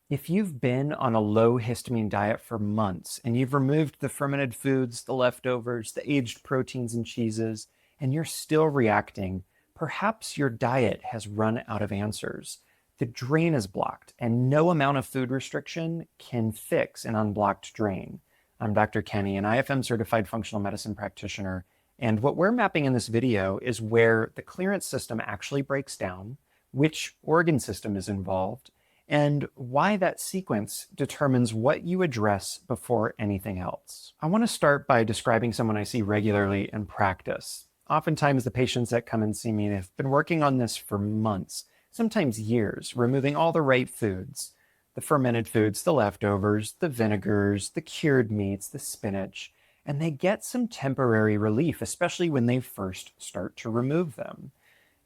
If you've been on a low histamine diet for months and you've removed the fermented foods, the leftovers, the aged proteins and cheeses, and you're still reacting, perhaps your diet has run out of answers. The drain is blocked, and no amount of food restriction can fix an unblocked drain. I'm Dr. Kenny, an IFM certified functional medicine practitioner, and what we're mapping in this video is where the clearance system actually breaks down, which organ system is involved, and why that sequence determines what you address before anything else. I want to start by describing someone I see regularly in practice. Oftentimes the patients that come and see me have been working on this for months, sometimes years, removing all the right foods, the fermented foods, the leftovers, the vinegars, the cured meats, the spinach, and they get some temporary relief, especially when they first start to remove them.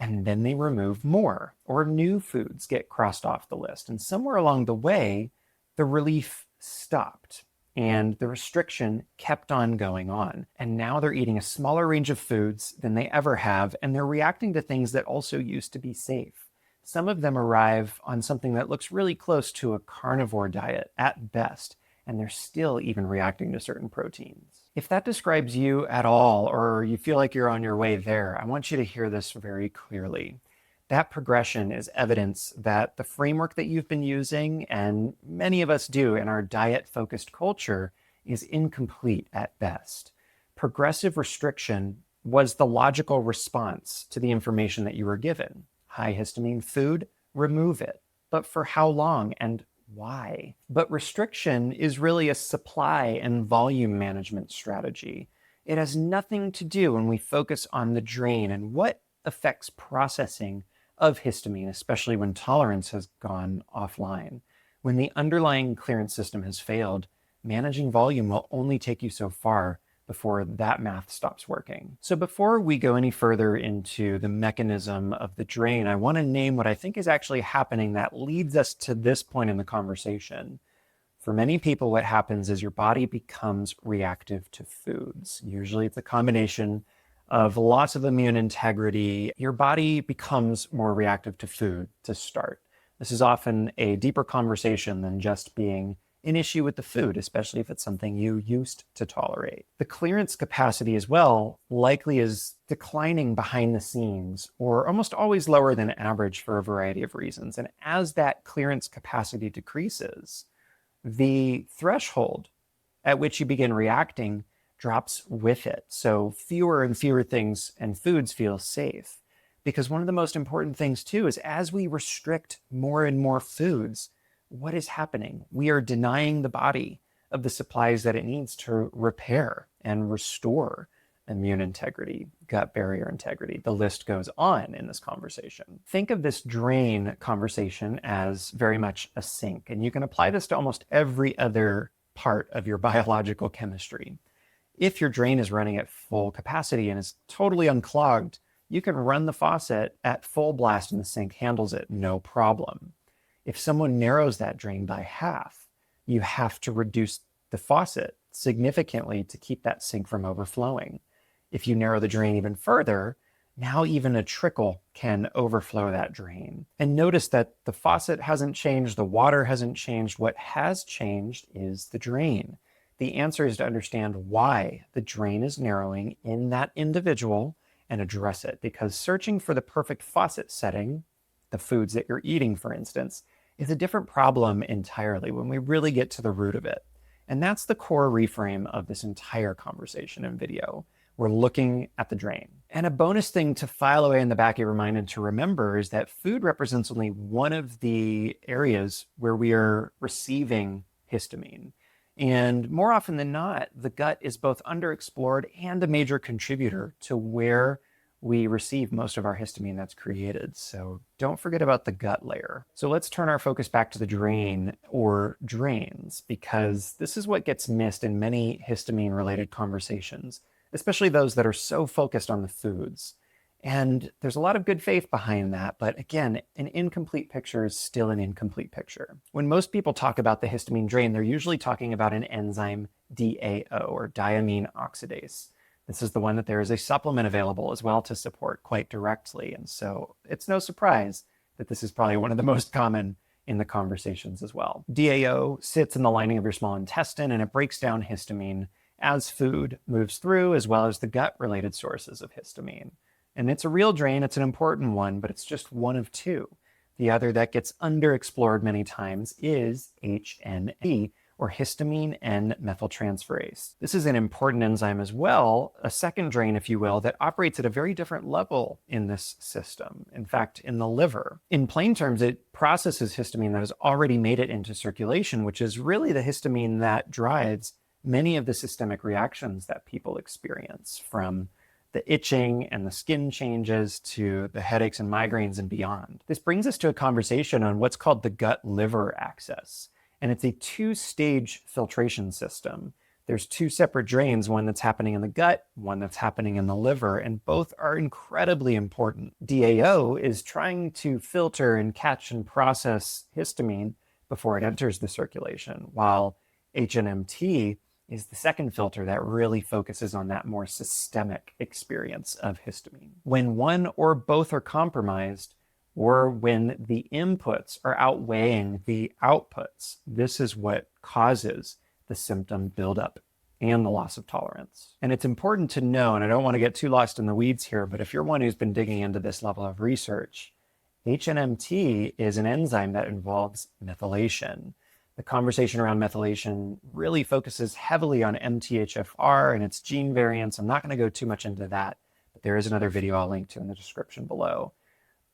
And then they remove more, or new foods get crossed off the list. And somewhere along the way, the relief stopped and the restriction kept on going on. And now they're eating a smaller range of foods than they ever have, and they're reacting to things that also used to be safe. Some of them arrive on something that looks really close to a carnivore diet at best, and they're still even reacting to certain proteins. If that describes you at all, or you feel like you're on your way there, I want you to hear this very clearly. That progression is evidence that the framework that you've been using, and many of us do in our diet-focused culture, is incomplete at best. Progressive restriction was the logical response to the information that you were given. High histamine food, remove it. But for how long and why? But restriction is really a supply and volume management strategy. It has nothing to do when we focus on the drain and what affects processing of histamine, especially when tolerance has gone offline. When the underlying clearance system has failed, managing volume will only take you so far before that math stops working. So before we go any further into the mechanism of the drain, I want to name what I think is actually happening that leads us to this point in the conversation. For many people, what happens is your body becomes reactive to foods. Usually it's a combination of loss of immune integrity. Your body becomes more reactive to food to start. This is often a deeper conversation than just being an issue with the food, especially if it's something you used to tolerate. The clearance capacity as well likely is declining behind the scenes, or almost always lower than average for a variety of reasons. And as that clearance capacity decreases, the threshold at which you begin reacting drops with it. So fewer and fewer things and foods feel safe. Because one of the most important things too is as we restrict more and more foods, what is happening? We are denying the body of the supplies that it needs to repair and restore immune integrity, gut barrier integrity. The list goes on in this conversation. Think of this drain conversation as very much a sink, and you can apply this to almost every other part of your biological chemistry. If your drain is running at full capacity and is totally unclogged, you can run the faucet at full blast and the sink handles it, no problem. If someone narrows that drain by half, you have to reduce the faucet significantly to keep that sink from overflowing. If you narrow the drain even further, now even a trickle can overflow that drain. And notice that the faucet hasn't changed, the water hasn't changed. What has changed is the drain. The answer is to understand why the drain is narrowing in that individual and address it. Because searching for the perfect faucet setting, the foods that you're eating, for instance, is a different problem entirely when we really get to the root of it. And that's the core reframe of this entire conversation and video. We're looking at the drain. And a bonus thing to file away in the back of your mind and to remember is that food represents only one of the areas where we are receiving histamine. And more often than not, the gut is both underexplored and a major contributor to where we receive most of our histamine that's created. So don't forget about the gut layer. So let's turn our focus back to the drain or drains, because this is what gets missed in many histamine-related conversations, especially those that are so focused on the foods. And there's a lot of good faith behind that, but again, an incomplete picture is still an incomplete picture. When most people talk about the histamine drain, they're usually talking about an enzyme DAO, or diamine oxidase. This is the one that there is a supplement available as well to support quite directly. And so it's no surprise that this is probably one of the most common in the conversations as well. DAO sits in the lining of your small intestine, and it breaks down histamine as food moves through, as well as the gut-related sources of histamine. And it's a real drain, it's an important one, but it's just one of two. The other that gets underexplored many times is HNMT, or histamine N-methyltransferase. This is an important enzyme as well, a second drain, if you will, that operates at a very different level in this system. In fact, in the liver. In plain terms, it processes histamine that has already made it into circulation, which is really the histamine that drives many of the systemic reactions that people experience, from the itching and the skin changes to the headaches and migraines and beyond. This brings us to a conversation on what's called the gut-liver axis. And it's a two-stage filtration system. There's two separate drains, one that's happening in the gut, one that's happening in the liver, and both are incredibly important. DAO is trying to filter and catch and process histamine before it enters the circulation, while HNMT is the second filter that really focuses on that more systemic experience of histamine. When one or both are compromised, or when the inputs are outweighing the outputs, this is what causes the symptom buildup and the loss of tolerance. And it's important to know, and I don't want to get too lost in the weeds here, but if you're one who's been digging into this level of research, HNMT is an enzyme that involves methylation. The conversation around methylation really focuses heavily on MTHFR and its gene variants. I'm not going to go too much into that, but there is another video I'll link to in the description below.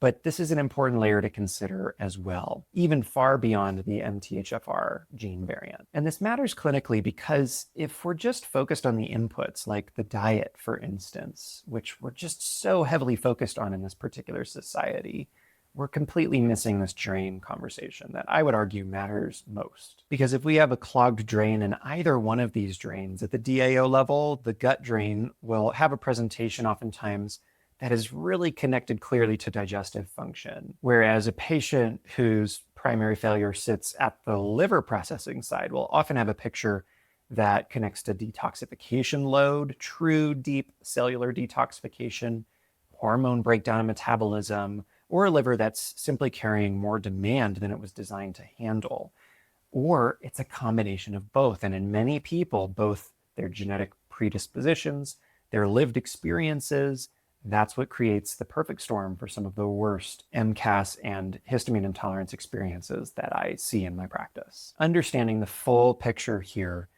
But this is an important layer to consider as well, even far beyond the MTHFR gene variant. And this matters clinically because if we're just focused on the inputs, like the diet, for instance, which we're just so heavily focused on in this particular society, we're completely missing this drain conversation that I would argue matters most. Because if we have a clogged drain in either one of these drains, at the DAO level, the gut drain will have a presentation oftentimes that is really connected clearly to digestive function. Whereas a patient whose primary failure sits at the liver processing side will often have a picture that connects to detoxification load, true deep cellular detoxification, hormone breakdown and metabolism, or a liver that's simply carrying more demand than it was designed to handle. Or it's a combination of both. And in many people, both their genetic predispositions, their lived experiences, that's what creates the perfect storm for some of the worst MCAS and histamine intolerance experiences that I see in my practice. Understanding the full picture here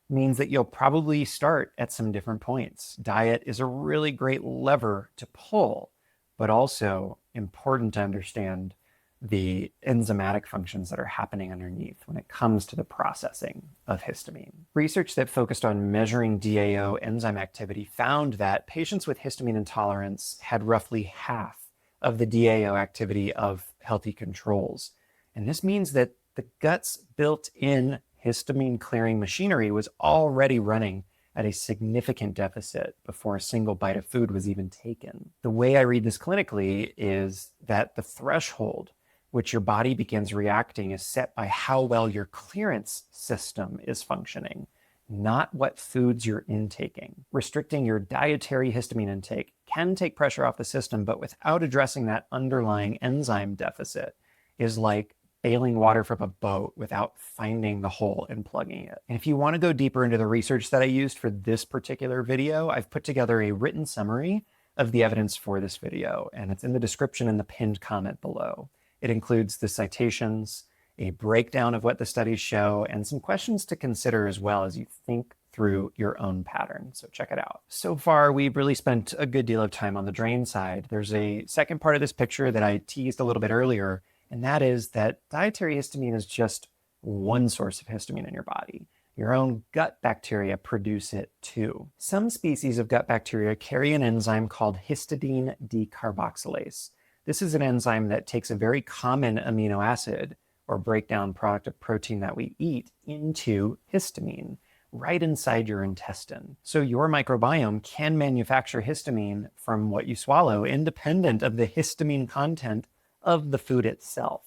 means that you'll probably start at some different points. Diet is a really great lever to pull, but also important to understand the enzymatic functions that are happening underneath when it comes to the processing of histamine. Research that focused on measuring DAO enzyme activity found that patients with histamine intolerance had roughly half of the DAO activity of healthy controls. And this means that the gut's built-in histamine clearing machinery was already running at a significant deficit before a single bite of food was even taken. The way I read this clinically is that the threshold which your body begins reacting is set by how well your clearance system is functioning, not what foods you're intaking. Restricting your dietary histamine intake can take pressure off the system, but without addressing that underlying enzyme deficit is like bailing water from a boat without finding the hole and plugging it. And if you want to go deeper into the research that I used for this particular video, I've put together a written summary of the evidence for this video, and it's in the description and the pinned comment below. It includes the citations, a breakdown of what the studies show, and some questions to consider as well as you think through your own pattern. So check it out. So far, we've really spent a good deal of time on the drain side. There's a second part of this picture that I teased a little bit earlier, and that is that dietary histamine is just one source of histamine in your body. Your own gut bacteria produce it too. Some species of gut bacteria carry an enzyme called histidine decarboxylase. This is an enzyme that takes a very common amino acid or breakdown product of protein that we eat into histamine right inside your intestine. So your microbiome can manufacture histamine from what you swallow independent of the histamine content of the food itself.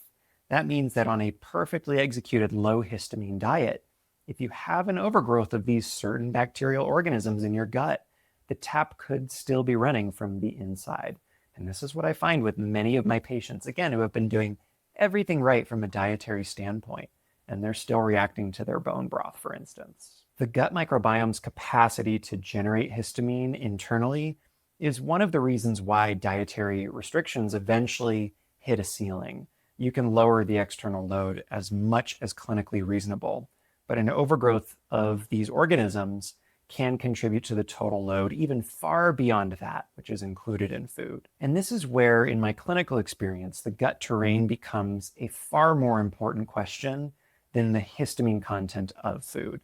That means that on a perfectly executed low histamine diet, if you have an overgrowth of these certain bacterial organisms in your gut, the tap could still be running from the inside. And this is what I find with many of my patients, again, who have been doing everything right from a dietary standpoint, and they're still reacting to their bone broth, for instance. The gut microbiome's capacity to generate histamine internally is one of the reasons why dietary restrictions eventually hit a ceiling. You can lower the external load as much as clinically reasonable, but an overgrowth of these organisms can contribute to the total load even far beyond that, which is included in food. And this is where, in my clinical experience, the gut terrain becomes a far more important question than the histamine content of food.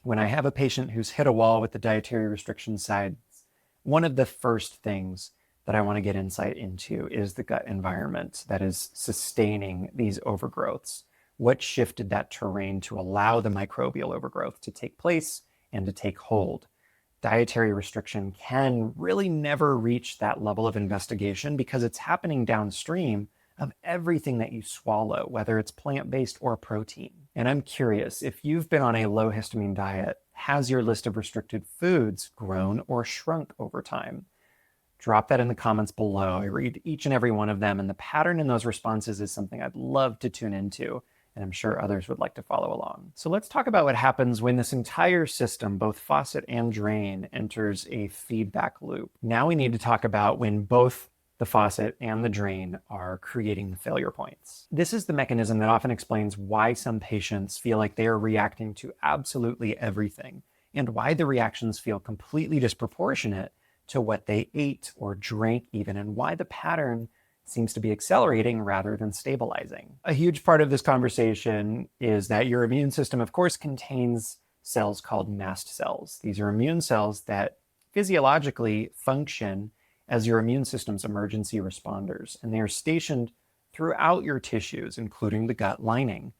When I have a patient who's hit a wall with the dietary restriction side, one of the first things that I want to get insight into is the gut environment that is sustaining these overgrowths. What shifted that terrain to allow the microbial overgrowth to take place and to take hold? Dietary restriction can really never reach that level of investigation because it's happening downstream of everything that you swallow, whether it's plant-based or protein. And I'm curious, if you've been on a low histamine diet, has your list of restricted foods grown or shrunk over time? Drop that in the comments below. I read each and every one of them, and the pattern in those responses is something I'd love to tune into, and I'm sure others would like to follow along. So let's talk about what happens when this entire system, both faucet and drain, enters a feedback loop. Now we need to talk about when both the faucet and the drain are creating the failure points. This is the mechanism that often explains why some patients feel like they are reacting to absolutely everything, and why the reactions feel completely disproportionate to what they ate or drank even, and why the pattern seems to be accelerating rather than stabilizing. A huge part of this conversation is that your immune system, of course, contains cells called mast cells. These are immune cells that physiologically function as your immune system's emergency responders, and they are stationed throughout your tissues, including the gut lining.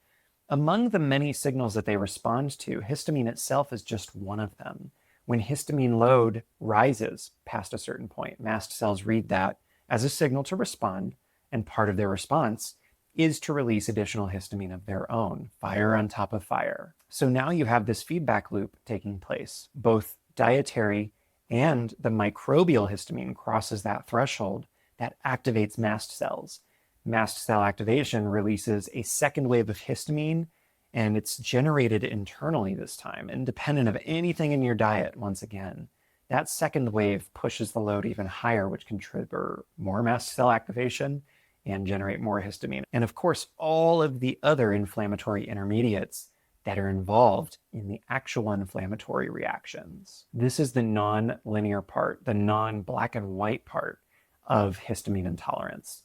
Among the many signals that they respond to, histamine itself is just one of them. When histamine load rises past a certain point, mast cells read that as a signal to respond, and part of their response is to release additional histamine of their own, fire on top of fire. So now you have this feedback loop taking place. Both dietary and the microbial histamine crosses that threshold that activates mast cells. Mast cell activation releases a second wave of histamine, and it's generated internally this time, independent of anything in your diet. Once again, that second wave pushes the load even higher, which can trigger more mast cell activation and generate more histamine. And of course, all of the other inflammatory intermediates that are involved in the actual inflammatory reactions. This is the non-linear part, the non-black and white part of histamine intolerance.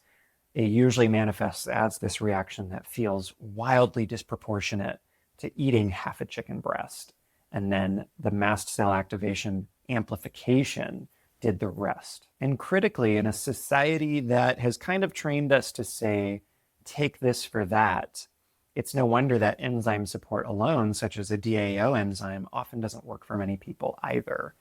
It usually manifests as this reaction that feels wildly disproportionate to eating half a chicken breast. And then the mast cell activation amplification did the rest. And critically, in a society that has kind of trained us to say, take this for that, it's no wonder that enzyme support alone, such as a DAO enzyme, often doesn't work for many people either.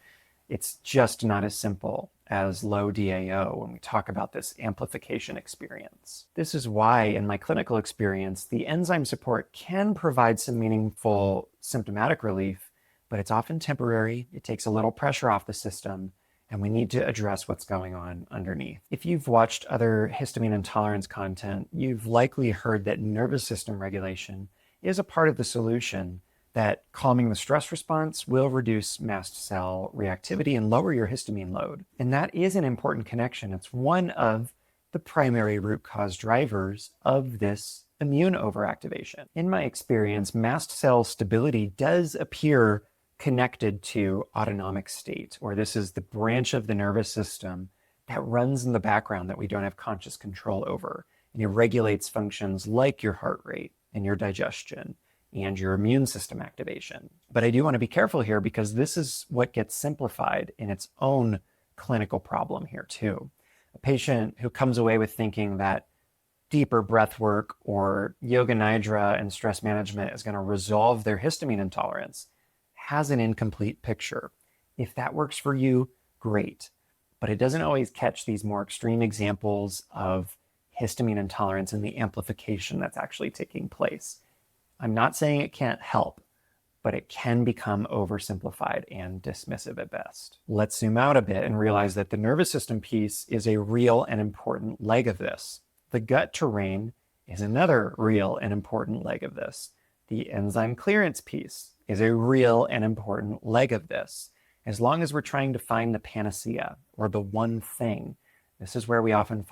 It's just not as simple as low DAO when we talk about this amplification experience. This is why, in my clinical experience, the enzyme support can provide some meaningful symptomatic relief, but it's often temporary. It takes a little pressure off the system, and we need to address what's going on underneath. If you've watched other histamine intolerance content, you've likely heard that nervous system regulation is a part of the solution, that calming the stress response will reduce mast cell reactivity and lower your histamine load. And that is an important connection. It's one of the primary root cause drivers of this immune overactivation. In my experience, mast cell stability does appear connected to autonomic state, or this is the branch of the nervous system that runs in the background that we don't have conscious control over. And it regulates functions like your heart rate and your digestion and your immune system activation. But I do want to be careful here, because this is what gets simplified in its own clinical problem here too. A patient who comes away with thinking that deeper breath work or yoga nidra and stress management is going to resolve their histamine intolerance has an incomplete picture. If that works for you, great. But it doesn't always catch these more extreme examples of histamine intolerance and the amplification that's actually taking place. I'm not saying it can't help, but it can become oversimplified and dismissive at best. Let's zoom out a bit and realize that the nervous system piece is a real and important leg of this. The gut terrain is another real and important leg of this. The enzyme clearance piece is a real and important leg of this. As long as we're trying to find the panacea or the one thing, this is where we often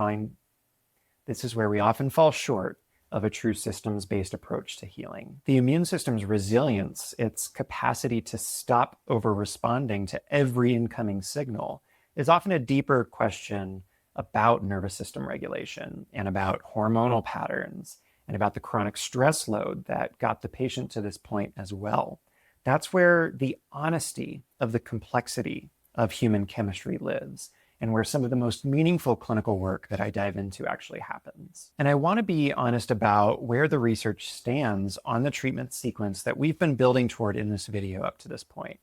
fall short of a true systems-based approach to healing. The immune system's resilience, its capacity to stop over-responding to every incoming signal, is often a deeper question about nervous system regulation and about hormonal patterns and about the chronic stress load that got the patient to this point as well. That's where the honesty of the complexity of human chemistry lives, and where some of the most meaningful clinical work that I dive into actually happens. And I want to be honest about where the research stands on the treatment sequence that we've been building toward in this video up to this point.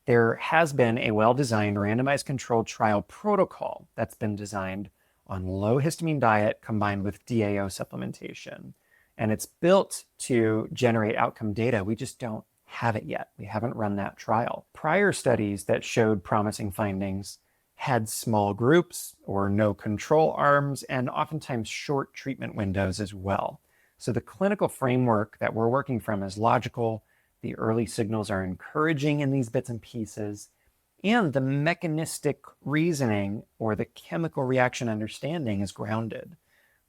There has been a well-designed randomized controlled trial protocol that's been designed on low-histamine diet combined with DAO supplementation. And it's built to generate outcome data. We just don't have it yet. We haven't run that trial. Prior studies that showed promising findings had small groups or no control arms and oftentimes short treatment windows as well. So the clinical framework that we're working from is logical. The early signals are encouraging in these bits and pieces, and the mechanistic reasoning or the chemical reaction understanding is grounded.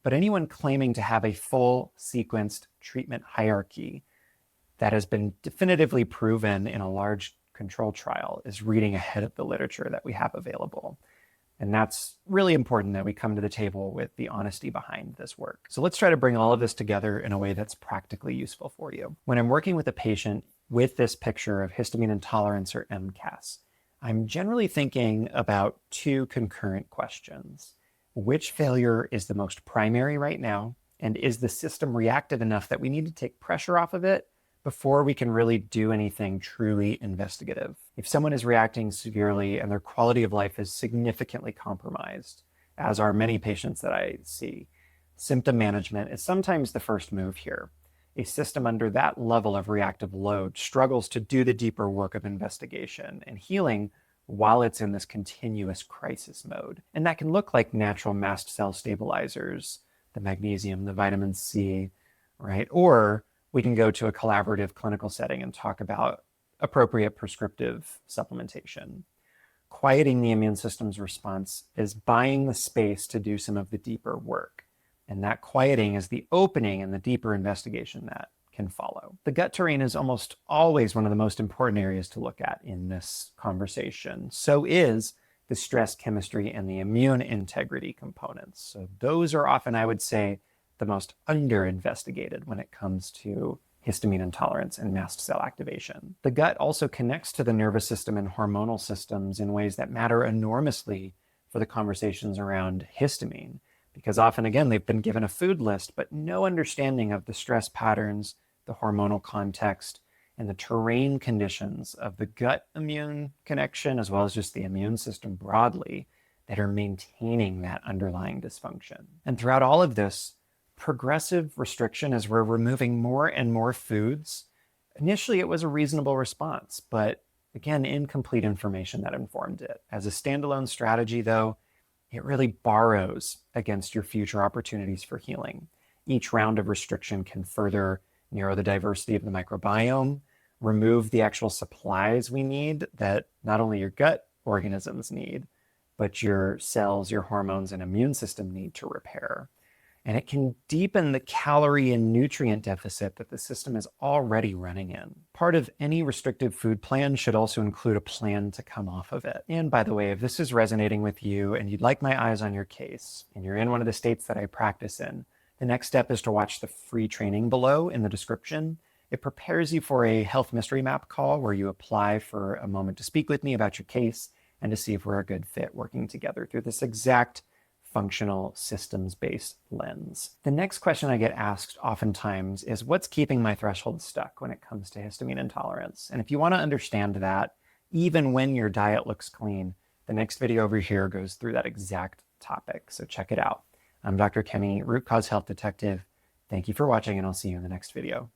But anyone claiming to have a full sequenced treatment hierarchy that has been definitively proven in a large control trial is reading ahead of the literature that we have available. And that's really important that we come to the table with the honesty behind this work. So let's try to bring all of this together in a way that's practically useful for you. When I'm working with a patient with this picture of histamine intolerance or MCAS, I'm generally thinking about two concurrent questions. Which failure is the most primary right now? And is the system reactive enough that we need to take pressure off of it before we can really do anything truly investigative? If someone is reacting severely and their quality of life is significantly compromised, as are many patients that I see, symptom management is sometimes the first move here. A system under that level of reactive load struggles to do the deeper work of investigation and healing while it's in this continuous crisis mode. And that can look like natural mast cell stabilizers, the magnesium, the vitamin C, right? Or we can go to a collaborative clinical setting and talk about appropriate prescriptive supplementation. Quieting the immune system's response is buying the space to do some of the deeper work. And that quieting is the opening and the deeper investigation that can follow. The gut terrain is almost always one of the most important areas to look at in this conversation. So is the stress chemistry and the immune integrity components. So those are often, I would say, the most under-investigated when it comes to histamine intolerance and mast cell activation. The gut also connects to the nervous system and hormonal systems in ways that matter enormously for the conversations around histamine, because often, again, they've been given a food list, but no understanding of the stress patterns, the hormonal context, and the terrain conditions of the gut immune connection, as well as just the immune system broadly, that are maintaining that underlying dysfunction. And throughout all of this, progressive restriction as we're removing more and more foods. Initially, it was a reasonable response, but again, incomplete information that informed it. As a standalone strategy, though, it really borrows against your future opportunities for healing. Each round of restriction can further narrow the diversity of the microbiome, remove the actual supplies we need that not only your gut organisms need, but your cells, your hormones, and immune system need to repair. And it can deepen the calorie and nutrient deficit that the system is already running in. Part of any restrictive food plan should also include a plan to come off of it. And by the way, if this is resonating with you and you'd like my eyes on your case, and you're in one of the states that I practice in, the next step is to watch the free training below in the description. It prepares you for a health mystery map call where you apply for a moment to speak with me about your case and to see if we're a good fit working together through this exact functional systems-based lens. The next question I get asked oftentimes is, what's keeping my threshold stuck when it comes to histamine intolerance? And if you want to understand that, even when your diet looks clean, the next video over here goes through that exact topic. So check it out. I'm Dr. Kenny, Root Cause Health Detective. Thank you for watching, and I'll see you in the next video.